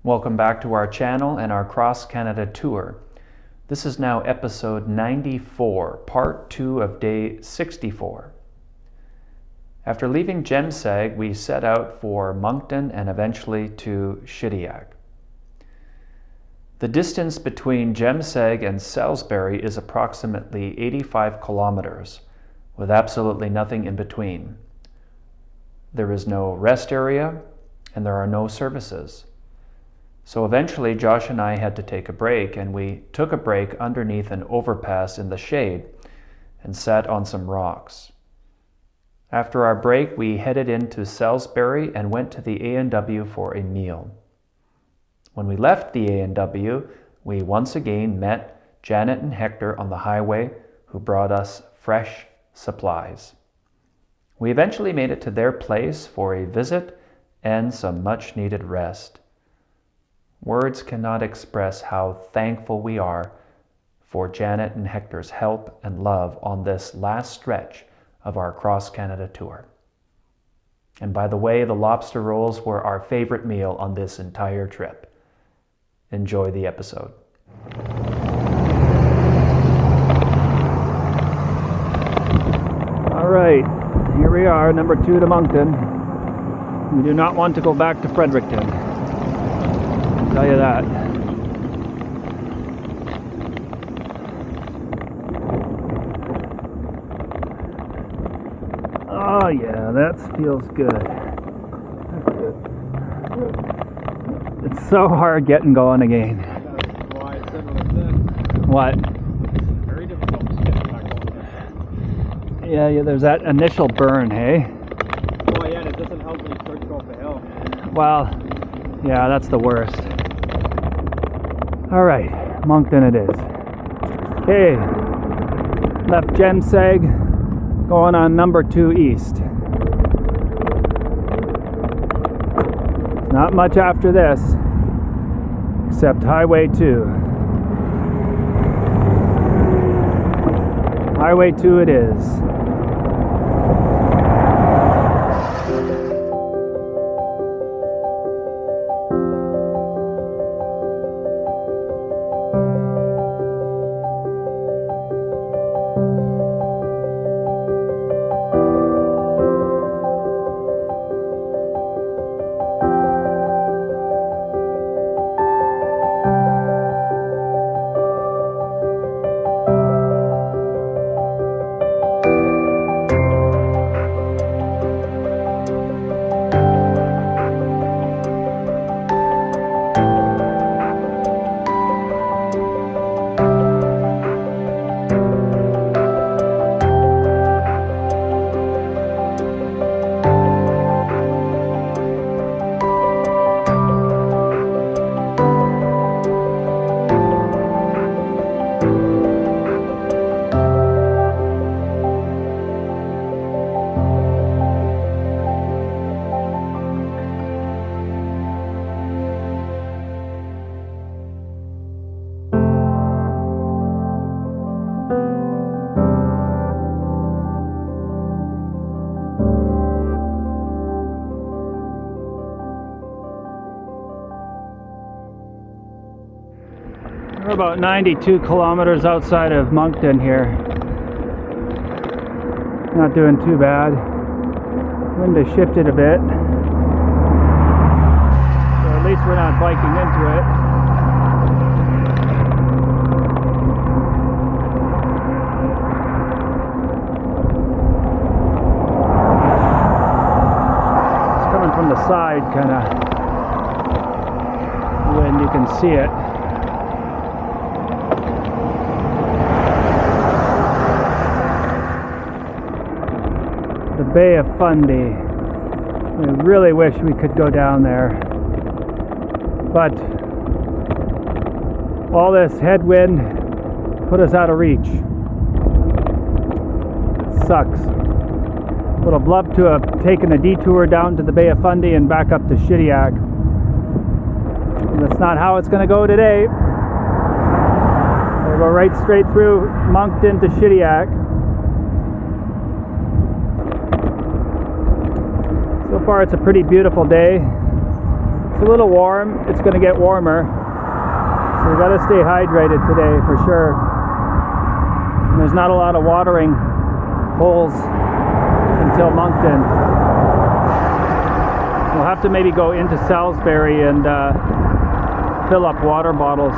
Welcome back to our channel and our Cross Canada tour. This is now episode 94, part 2 of day 64. After leaving Jemseg, we set out for Moncton and eventually to Shediac. The distance between Jemseg and Salisbury is approximately 85 kilometers, with absolutely nothing in between. There is no rest area, and there are no services. So eventually Josh and I had to take a break, and we took a break underneath an overpass in the shade and sat on some rocks. After our break, we headed into Salisbury and went to the A&W for a meal. When we left the A&W, we once again met Janet and Hector on the highway, who brought us fresh supplies. We eventually made it to their place for a visit and some much-needed rest. Words cannot express how thankful we are for Janet and Hector's help and love on this last stretch of our Cross Canada tour. And by the way, the lobster rolls were our favorite meal on this entire trip. Enjoy the episode. All right, here we are, number 2 to Moncton. We do not want to go back to Fredericton. I'll tell you that. Oh yeah, that feels good. It's so hard getting going again. That's why I said what I said. What? It's very difficult to get back on. Yeah, there's that initial burn, hey? Oh yeah, and it doesn't help when you start to go up the hill. Well, yeah, that's the worst. All right, Moncton it is. Okay, left Jemseg, going on number 2 east. Not much after this, except Highway 2. Highway 2 it is. We're about 92 kilometers outside of Moncton here. Not doing too bad. Wind has shifted a bit. So at least we're not biking into it. It's coming from the side, kind of wind, you can see it. The Bay of Fundy. I really wish we could go down there, but all this headwind put us out of reach. It sucks. Would have loved to have taken a detour down to the Bay of Fundy and back up to Shediac. That's not how it's going to go today. We'll go right straight through Moncton to Shediac. So far it's a pretty beautiful day. It's a little warm. It's going to get warmer. So we got to stay hydrated today for sure. And there's not a lot of watering holes until Moncton. We'll have to maybe go into Salisbury and fill up water bottles.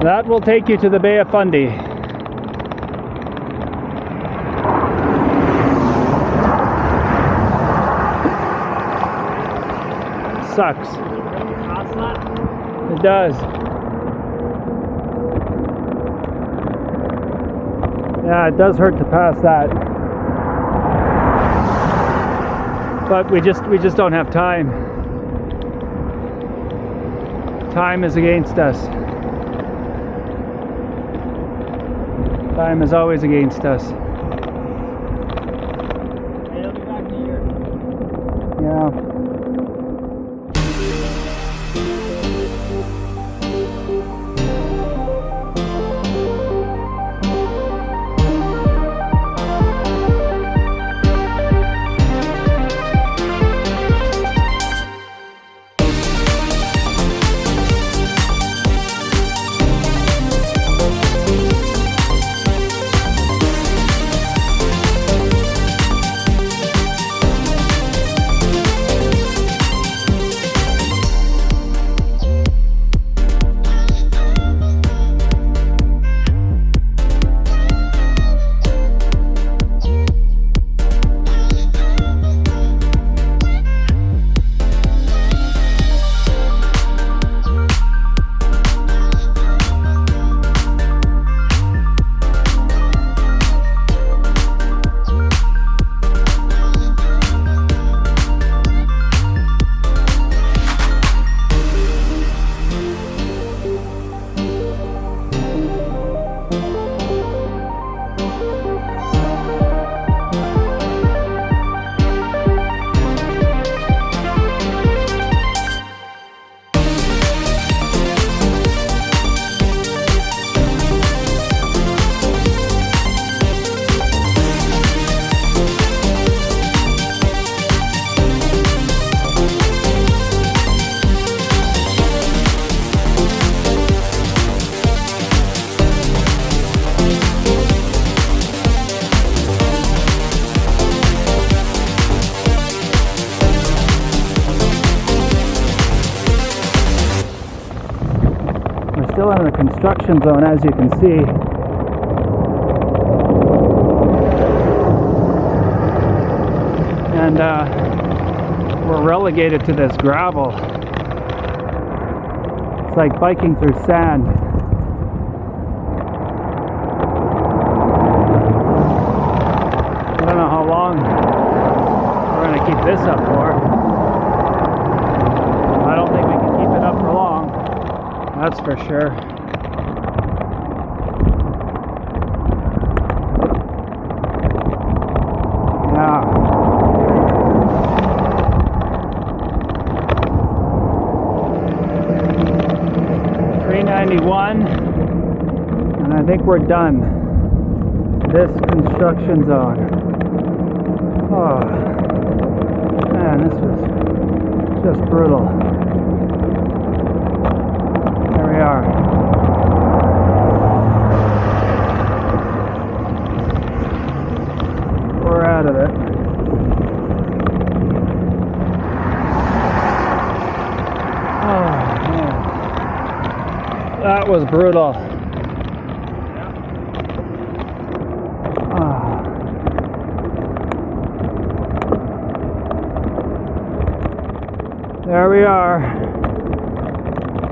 That will take you to the Bay of Fundy. Sucks. It does. Yeah, it does hurt to pass that. But we just don't have time. Time is against us. Time is always against us. Hey, I'll be back in a year. Yeah. Still in the construction zone, as you can see. And we're relegated to this gravel. It's like biking through sand. I don't know how long we're going to keep this up for. I don't think we can keep it up for long. That's for sure. Yeah. $391, and I think we're done. This construction zone. Oh man, this was just brutal. There we are. We're out of it. Oh man. That was brutal. There we are.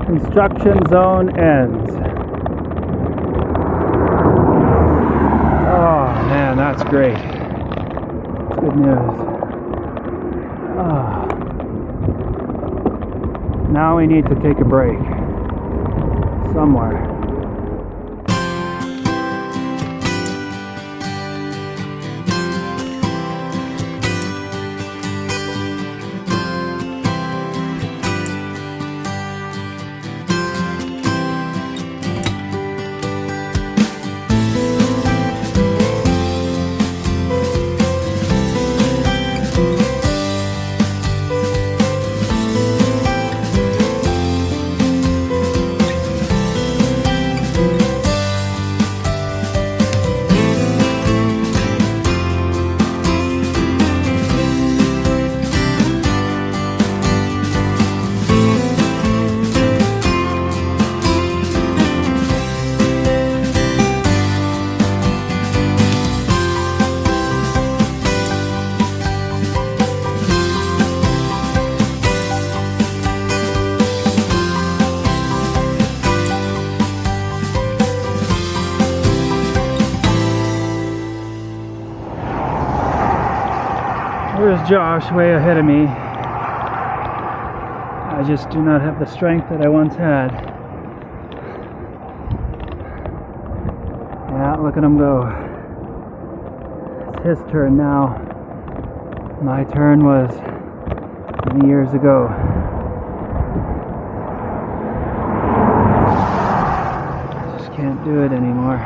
Construction zone ends. Oh man, that's great. That's good news. Oh. Now we need to take a break somewhere. Here's Josh way ahead of me. I just do not have the strength that I once had. Yeah, look at him go. It's his turn now. My turn was many years ago. I just can't do it anymore.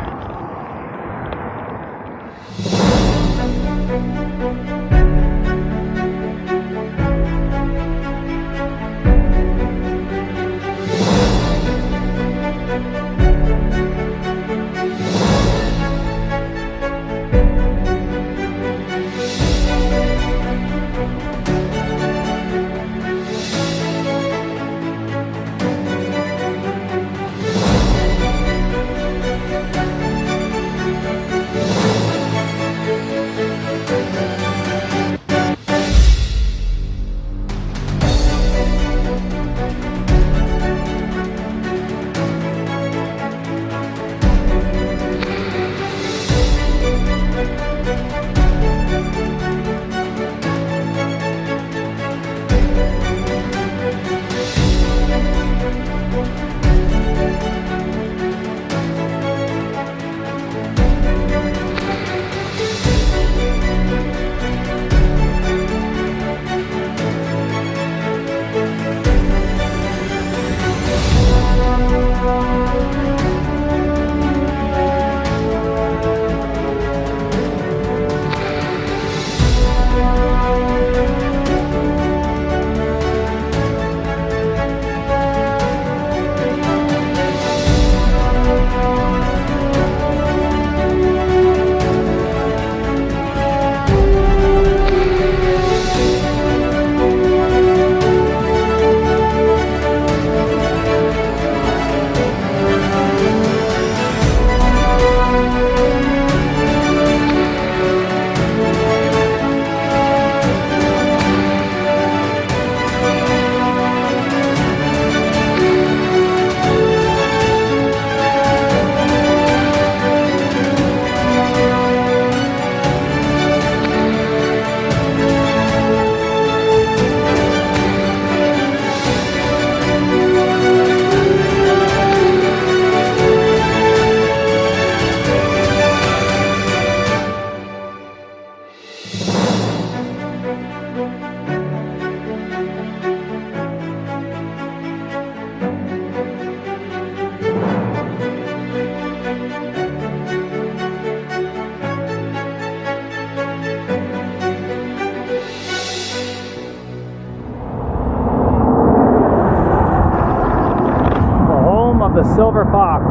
The Silver Fox.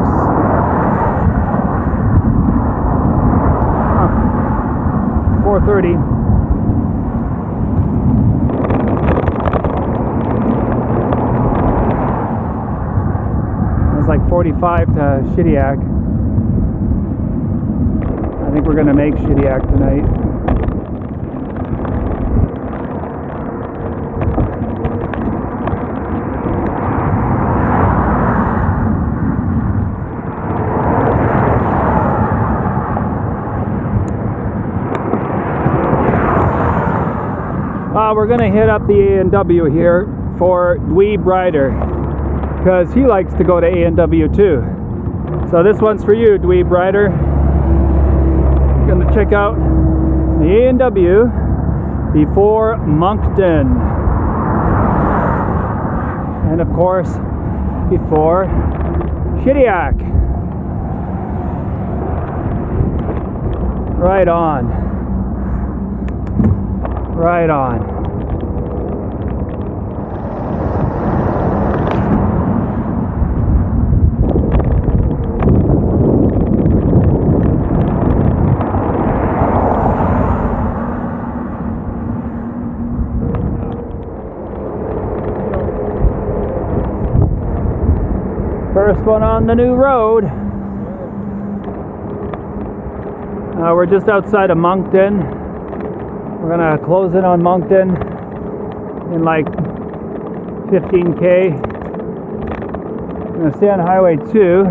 4:30. It was like 45 to Shediac. I think we're gonna make Shediac tonight. We're gonna hit up the A&W here for Dweeb Rider because he likes to go to A&W too. So this one's for you, Dweeb Rider. We're gonna check out the A&W before Moncton, and of course before Shediac. Right on. Right on. First one on the new road. We're just outside of Moncton. We're gonna close in on Moncton in like 15K. I'm gonna stay on Highway 2.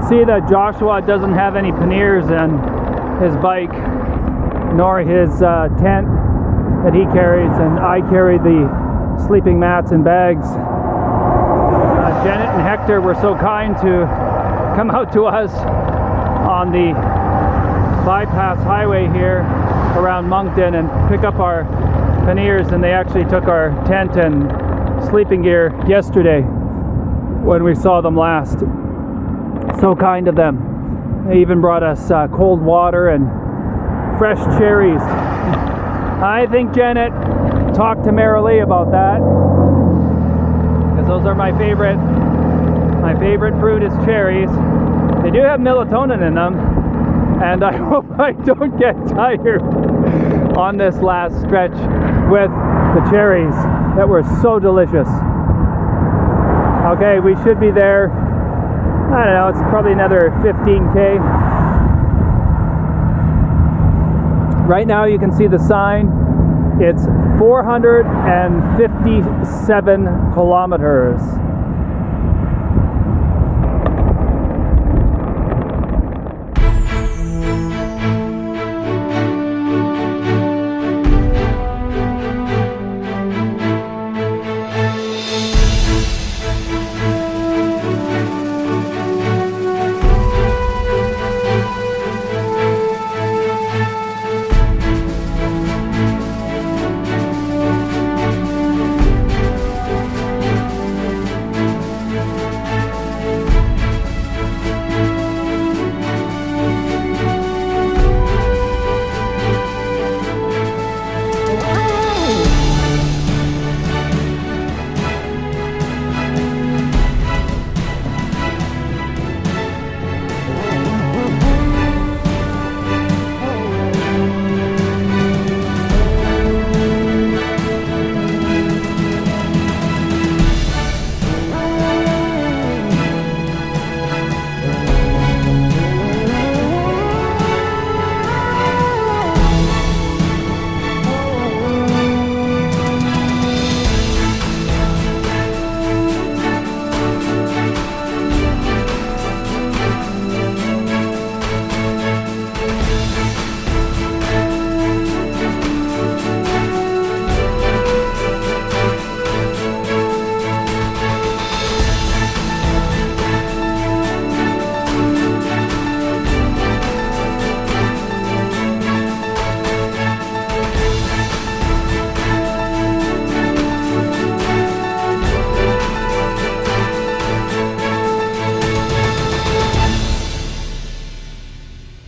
see that Joshua doesn't have any panniers in his bike, nor his tent that he carries, and I carry the sleeping mats and bags. Janet and Hector were so kind to come out to us on the bypass highway here around Moncton and pick up our panniers, and they actually took our tent and sleeping gear yesterday when we saw them last. So kind of them. They even brought us cold water and fresh cherries. I think Janet talked to Marilee about that, because those are my favorite. My favorite fruit is cherries. They do have melatonin in them, and I hope I don't get tired on this last stretch with the cherries that were so delicious. Okay, we should be there. I don't know, it's probably another 15K. Right now you can see the sign. It's 457 kilometers.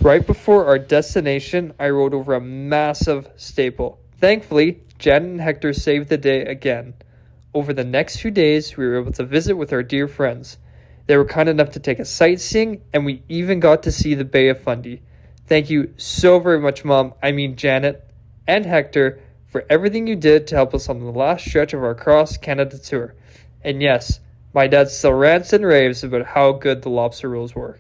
Right before our destination, I rode over a massive staple. Thankfully, Janet and Hector saved the day again. Over the next few days, we were able to visit with our dear friends. They were kind enough to take us sightseeing, and we even got to see the Bay of Fundy. Thank you so very much, Janet and Hector, for everything you did to help us on the last stretch of our cross-Canada tour. And yes, my dad still rants and raves about how good the lobster rolls were.